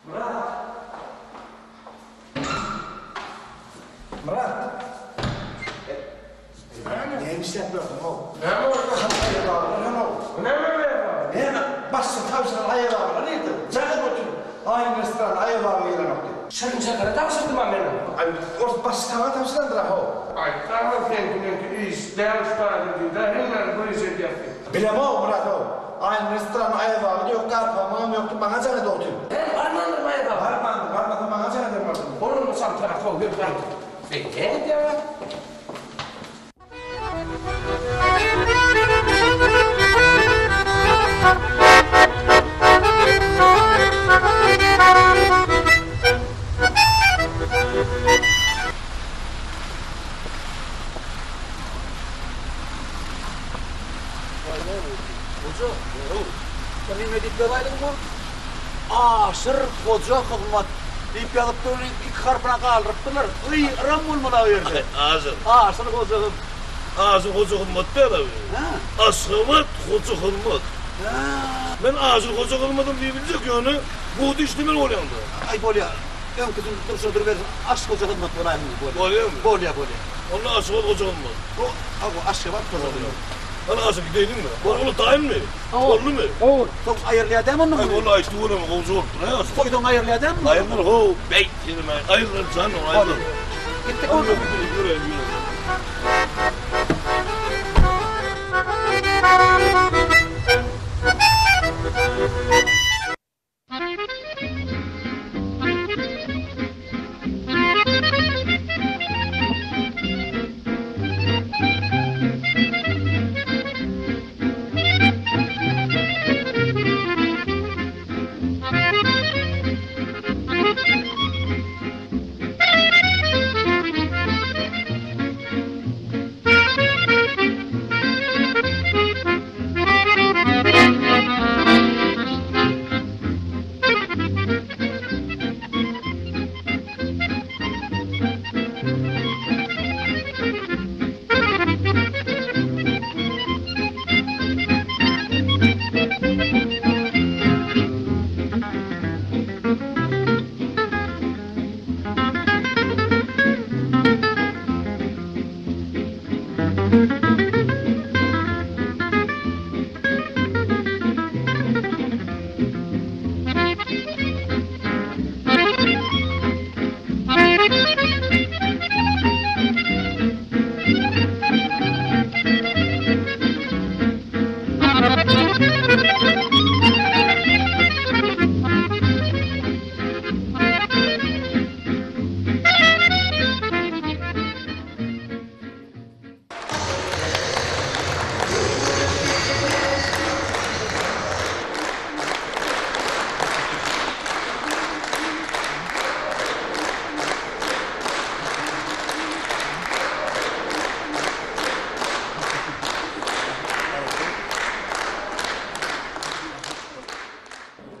Murat. Neymiş yapıyorsun oğlum? Ne mi oldu? Ne mi? Başsın tavşan ayılar neydi? Canım otur. Aynı restoran ayılar yiyen oldu. Sen çakara tavsırdım ben benim. Ay, orası başı tava tavşandır ha o. Ay tamam kendine iş, ders tarzı da hemen bu işe yapayım. Bilem o Murat o. Aynı restoran ayılar yok, karpamağım yoktu, bana canı da oturuyor. He, varmandır da. Varmadı, bana canı da vardı. Onun mu santrafa kol götüren? Peki ya. Hoca, sen ne deyip yalaydın mı? Aşır hoca hükümet deyip yalıp da onu iki karpına kaldırıptılar. Iy, ram olmalı verdi. Ağzın. Aşır hocam. Ağzın hoca hılmat değil abi. Asılmat hoca hılmat. Ben ağzın hoca hılmadım diyebilecek yani. Bu dişli ben olayım da. Ay bolya. Ben kızım duruşa verin. Aşk hoca hükümet olayım bolya. Bolya mı? Bolya. Onunla asılmat hoca hılmat. Bu aşk var kızım. Bana asıl gidelim mi? Oğlu dayın mı? Oğlu mu? Oğul. Çok ayırlayadın mı? Ay vallahi işte bu ne mi? Kovucu oldu. Ne asıl? Koydun ayırlayadın mı? Ayırlar ho. Beyt yedim ay. Ayırlar canım ayırlar. Gittik orada. Yürü.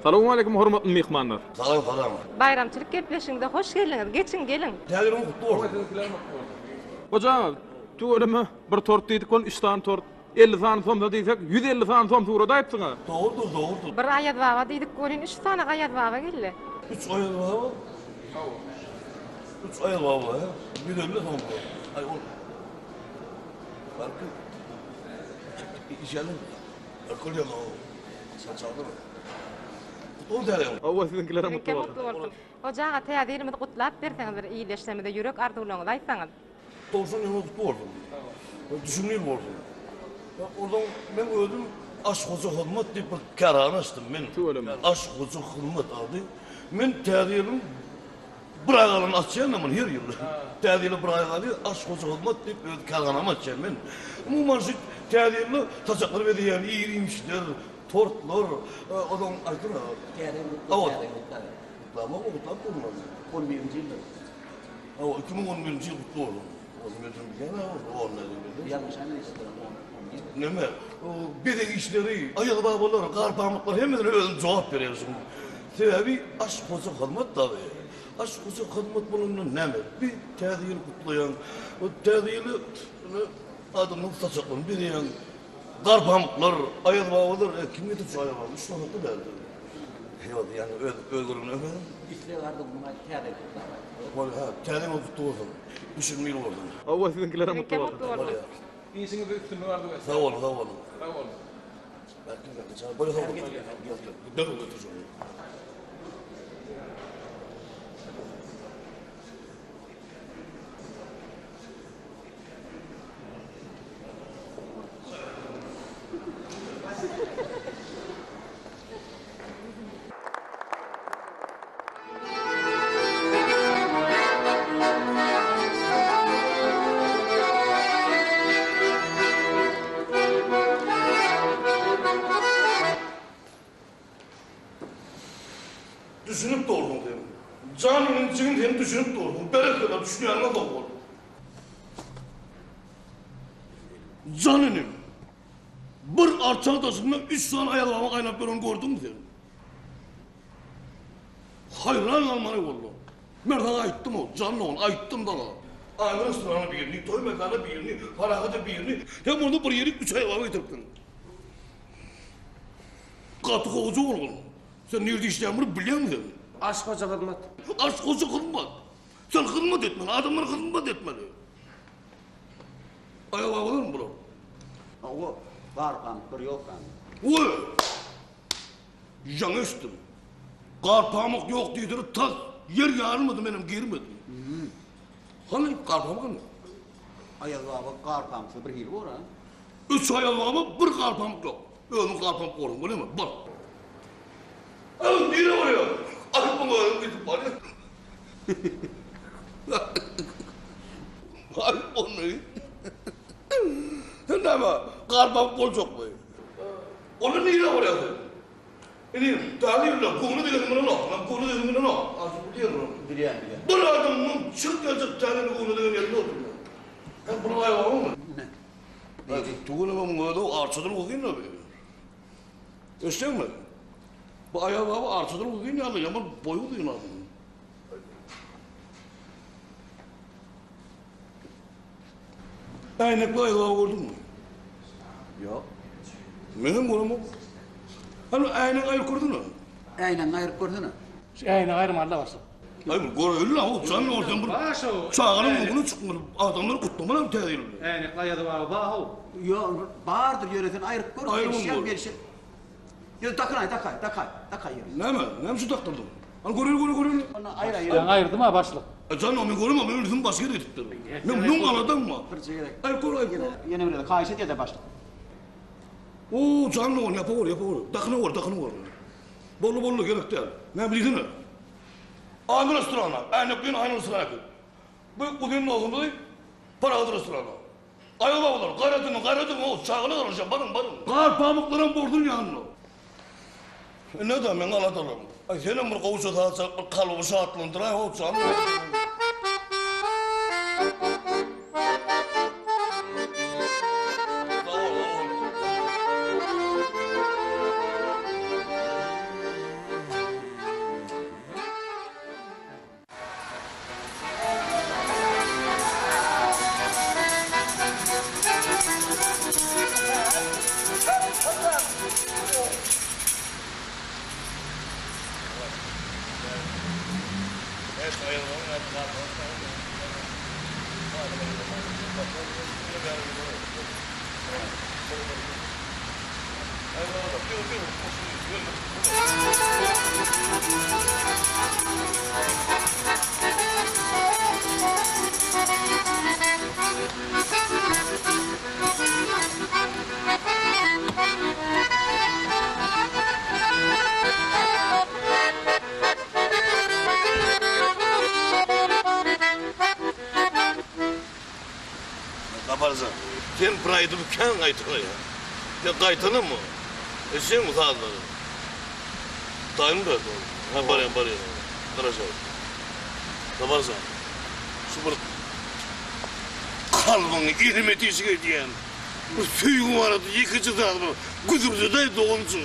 Salamu aleykum hormatly mehmanlar. Salam. Bayramçılık gelpeşinde hoş geldiniz. Geçin gelin. Təgərim kutlu olsun. Hoca, tuğrama bir tort dedik ol, 3 tane tort. 50 tane somda deysek 150 tane som tuğra da aytsyňa. Doğrudur. Bir ayat baba dedik görün 3 tane ayat baba geldi. 3 ayıl baba. 3 ayıl baba ya. Bir ömür son bu. Ay ol. Farkı. İşelim. Akıl ya o. Sen çaldın mı? O derem. Awwa sizinkilere Mutlu mutlu bolsun. olsun. Ocağa täzelerimizi kutlap berseňiz, bir iyileşmede yürek arzuwlaryňyzy aýtsaňyz. Doğrusu ne mutlu oldum. Düşünmeyeyim oldum. Oradan ben öldüm. Aşk hoca hırmat diye bir karar açtım ben. Aşk hoca hırmat aldı. Ben tədiyelim bırakalım açacağım ama her yıl. Tədiyelim bırakalım aşk hoca hırmat diye bir karar açacağım ben. Bu manşet tədiyelim taçakları ve diyen iyiymişler. Tortlar, adam aydın ha. Evet. Tamam, kutlam bulmaz. 11. yılda. Evet, 2011 yıl kutlu olun. Onun gözüm bir yana, o anladım. Yanlış anlayıştırım. Ne mi? Bir de işleri, ayalı babalar, kar pamuklar hemen öyle cevap veriyorsun. Sebebi aşk hoca hırmat tabi. Aşk hoca hırmat bunun ne mi? Bir tədiyini kutlayan, o tədiyini adamın saçaklarını bir yan, kar pamuklar, ayalı babalar, kim getir şu ayalı babalar? 3 tane derdi. Yok yani öldürün efendim. İşle vardı buna kâde. Böyle ha, kendin oturttu oldum. Düşünmeyi oldum. Ava sizinkilere mutlu Seninki olsun. mutlu olsun. İyisiniz üstünü vardı. Sağ olun, sağ olun. Sağ olun. Belki çağır, böyle sağ olun. Dön otur şöyle. Düşünüp doğurdum dedim. Caninin içini hem düşünüp doğurdum. Berekete düşünüyorlar da oldu. Caninin bir arçan taşından 3 tane ayağıma kaynap bir onu gördüm mü dedim. Hayran kalmanı oldu. Merdan ayıttım o, canlı onu ayıttım da la. Aymın ısırağına birini, toy mekana birini, harakata birini, hem onu bir yeri 3 ayağıma getirdim. Katı kovucu oğlum. Sen nerede işleyen biliyor musun? Aşk hoca hizmet. Aşk koca hizmet. Sen hizmet etmeli, adamlara hizmet etmeli. Ayağa alır mı bro? O var kan, bir yok kan. Oy! Yanıştım. Kar pamuk yok diye tak yer yarılmadı benim girmedim. Hani kar pamuk mı? Ayağı var, kar kamsı bir hil var ha. 3 ayağı var ama bir kar pamuk yok. Önüm kar pamuk oğlum, öyle mi? Bak. Oğlum nereye varıyor? Ayıp mı oğlum gidip var ya? Ayıp olmuyor. Sen de mi? Kar pamuk olacak mı? Onu nereye varıyor sen? Ini tadi konu dedim bunu lan, konu dedim bunu lan. Azıcık biliyorum. Biliyen. Bir adamın çık gelecek tane konu dedim yerinde oturuyor. Ben bunu ayağım mı? Ne? Tuğunu ben bunu arçadan okuyun da böyle. Öşten mi? Bu ayağı abi arçadan okuyun ya, ama boyu okuyun abi. Aynaklı ayağı gördün mü? Yok. Benim oğlum. Hani aynak ayı kurdun mu? Aynen ayırıp gördün mü? Aynen ayrım Allah varsın. Ay bu gör öyle lan, canlı oradan bir Başa o. çağırın bunu çıkmadı. Adamları kutlamalar tedbirli. Aynen kayadı var bahu. Yok, bağırdır yöneten ayırıp gördün. Ayrı mı Eşyan gördün? bir şey. Yok takay yürü. Ne mi? Ne mi şu taktırdın? Hani görüyor. Ona ayır. Ben ayırdım ha başlık. Canım onu görüyorum ama öldüm başka yere gittim. Memnun anladın mı? Fırça gerek. Ay koru. Yine böyle kayışı diye de başlık. Oo canlı onu yapıyor. Takını var. Bollu gerek değil. Ne bileyim mi? Aynı restorana. Aynı restorana. Bugün ne olsun bu? Paralı restorana. Ayol babalar, gayretini o çağını alacağım, barın. Kar pamukların bordun yanına. Ne da ben anlatalım. Ay senin bir kovucu dağıtacak, bir kalıbı şahatlandır, ay o canlı. Yaparsan, sen pride'ıken kaytana ya. Ya kaytana mı? Sen mi sağladın? Dayım da ha barayım. Karışıyor. Yaparsan, şu bir kalbini irmeti işe diyen, bu suyun vardı yıkıcı da güdürdü de doğumcu.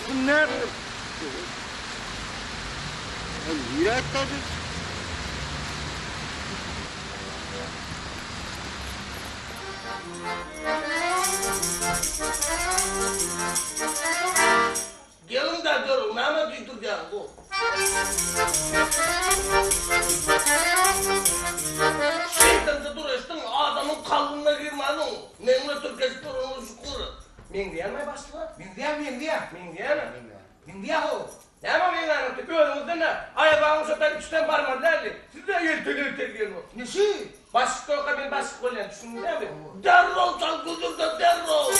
Olsun nerede? Niye etmedin? Gelin de görün, Mehmet Üydürgen bu. Şeytanca duruştun, adamın kalbine girmedin. Nenle Türkeş durunu şükür. Men diyen mi başla? Men diyen. Men diyen mi? Men diyen o. Ne ama men anlattı, gözümüzde ne? Ayabağın şöpen üçten parmağı derdi. Siz de gelin o. Nesi? Başlıkta o kadar başlık olan düşündün değil mi? Derrol çal kudurda derrol.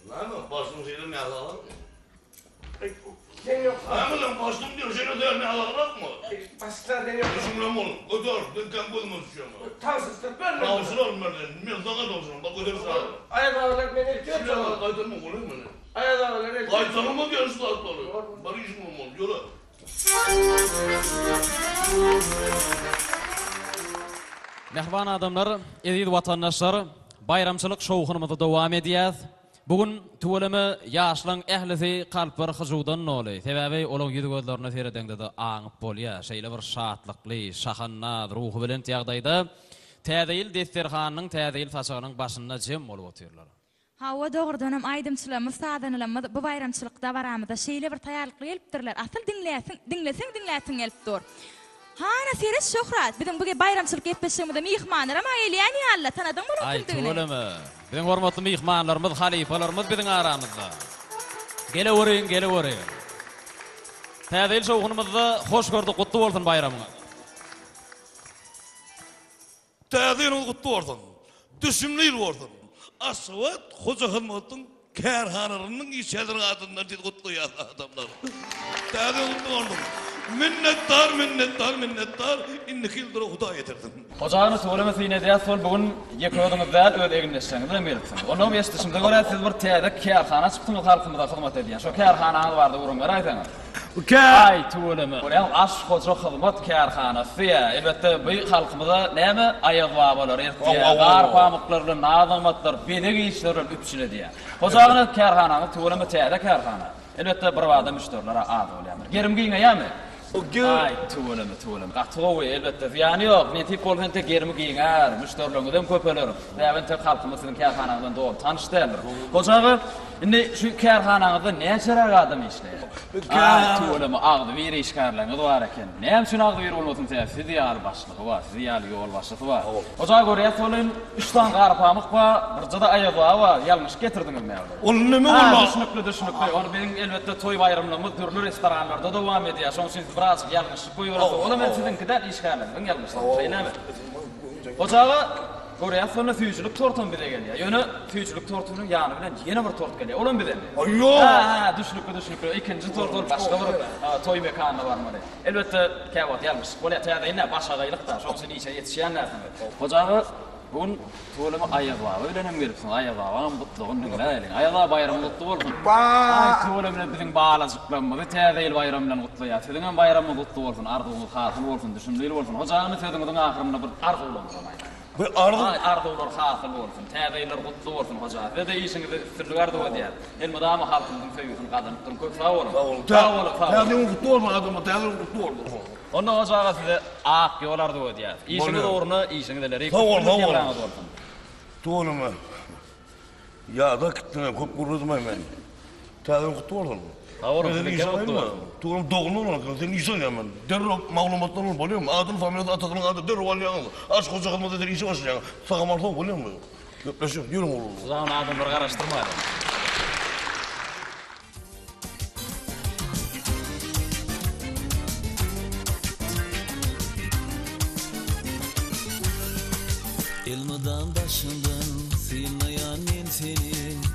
Lan mı? Başım şeyden ne alalım? Sen yok. Ama lan başım diyor, seni de ne alalım mı? Başlıklar deniyor. Düşünmem oğlum, öder, dükkan bulmaz şu an. Tavsızlık verme. Namusunu alın benden, ben sana da olsun, bak öder sağ olun. Ayadağlar beni eritiyor. Şimdi ama kaytarma olur mu? Ayadağlar eritiyor. Kaytarma diyor ıslah oluyor. Bari işim olmalı, yola. Mehriban adamlar, aziz vatandaşlar, bayramçılık şowhunumuzda devam edýär. Bugün tuwalamy ýaşlaň ählisi kalplar hyjudan noly. Sebäbi olaň ýüz gözlerine seredende aňyp bolýar. Şeýle bir şatlykly, şahannat ruhy bilen ýagdaýda täze ýyl desterhanyň, täze ýyl façagynyň başynda jem bolup oturýarlar. Hawa dogurdanam aýdymçylymyz, sadanylymyz bu bayramçylykda baramyzda şeýle bir taýýarlyk gelipdirler. Asyl dinlesin gelip dur. Hana seres şöhrat. Bizim bu bayramçylyk etpeşigimizde mihmanlar ama elýän ýaly tanadyň bolup Ay bildigini. tuwalamy. Biziň hormatly mihmanlarymyz, halifalarymyz biziň aramyzda. Gele wöreň. Täze ýyl şowhunumyzda hoş gördük, gutly bolsun bayramyňyz. Täze ýyl gutly bolsun. Düşümli ýyl bolsun. Aswat Hoca Hılmat'ın kerhanlarının işçilerin adından gutlu adamlar. Täze gutly bolsun. Minnettar. İnniki yıldır Huda yetirdim. Hocağını söylemesine diye sol bugün yeködüňizde öz eginleşýäňizi bilipsiň. Onu ýeşdişimde görä siz bir täze kärhana çypdyňyz halkymyza hyzmat edýän. Şo kärhanaňyz bardy urunlar aýsaňyz. Ay tuwlemy. Ol aş hoca hyzmat kärhanasy. Elbetde bu halkymyza näme aýagwa bolar, ertiýär, gar pamuklarly nazamatlar, beleg işler üpçile diýär. Hocağını kärhanaňy tuwlemy täze kärhana. Elbetde bir wada müşteriler az bolýar. Gerim giýňämi? Ay tuwlemy. Gatgowy elbetde ýany ýok. Men tip bolganda gerimi giýňär, müşterilerden köpeler. Näme tek halkymyzyň kärhanaňdan dolup tanışdyrlar. Hojagy indi şu kärhanaňyzda näçe adam işleýär? Ay tuwlemy agdy bir işgärleňiz bar eken. Näme şunu agdy bir bolmasyn täze fizial başlygy bar, fizial ýol başlygy bar. Hojagy görýär solen 3 tan garpamyk bar, birjada aýagy bar, ýalňyş getirdiňiz näme? Ol nime bolar? Düşünükli. Onu benim elbette toy bayramlarımız türlü restoranlarda devam ediyor. Şoň siz biraz ýalňyş goýuyorlar. Ona men sizinkiden işgärlen. Ben ýalňyşlar. Şeýnäme? Hojagy görýär sonra tüýçülük tortun bile gelýär. Ýöne tüýçülük tortunyň ýany bilen ýene bir tort gelýär. Olan bilen. Aýyo. Ha, düşünükli. İkinji tort ol başga bir toy mekanyna barmady. Elbette käwat ýalňyş. Bolýar täze ýene başga gaýlykda. Şoň seni işe ýetişýän näme? Hojagy bugün tuwlamy aýagwa öýlenem gelipsiň. Aýagwa mutlugyň näme? Aýagwa bayramyň gutly bolsun. Ay tuwlamy biziň balajyklarymyzy täze ýyl bayram bilen gutlaýar. Siziň bayramyň gutly bolsun, arzuňyz hasy bolsun, düşünýär bolsun. Hojagyny sözüňiziň ahyrynda bir arzu bolsun. Bu arzu Arzular hasy bolsun, täze ýyl gutly bolsun hoja. Ve de işiňizi sirligardy diýär. Elmedama halkymyzyň söýüsini gazanypdyň köp sag bolun. Täze gutly bolsun adamı, täze gutly bolsun. Onda hojaga size ak ýolardy diýär. İşiňiz dogruny, işiňiz eleri. Tuwlamy. Ya da kitne köp gurulmaýan men. Täze gutly bolsun. Tuğum doğunu olarak sen işe yaman. Derrok maglumatlar bolýar mı? Adil familiýada atadyň ady derrok alýan. Aş hoja hyzmat eder işe başlaýan. Sağa marta bolýar mı? Köpleşip ýürüň oğlum. Zaten adam bir garaşdyrmaýar. Elmadan başından sıymayan men seni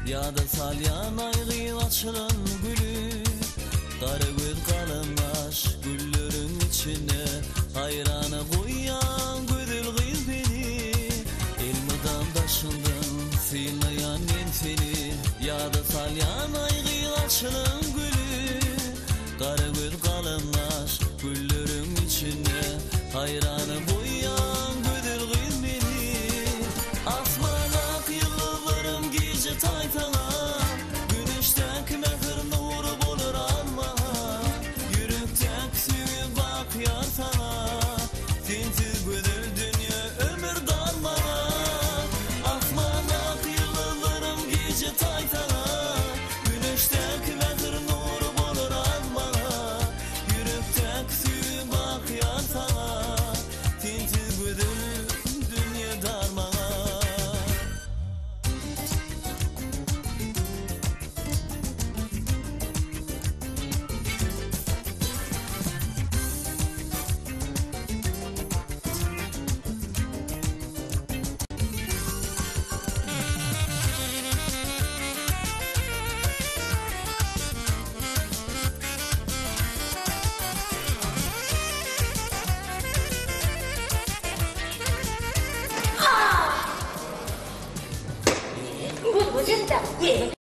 Yada salyan aýgy açylan gülü Kara göz kalanlaş güllerin içine Hayrana koyan gödül kız beni Elmadan başından sıymayan men seni Yada salyan aýgy açylan gülü Kara göz kalanlaş güllerin içine Hayrana koyan gödül kız beni Gelin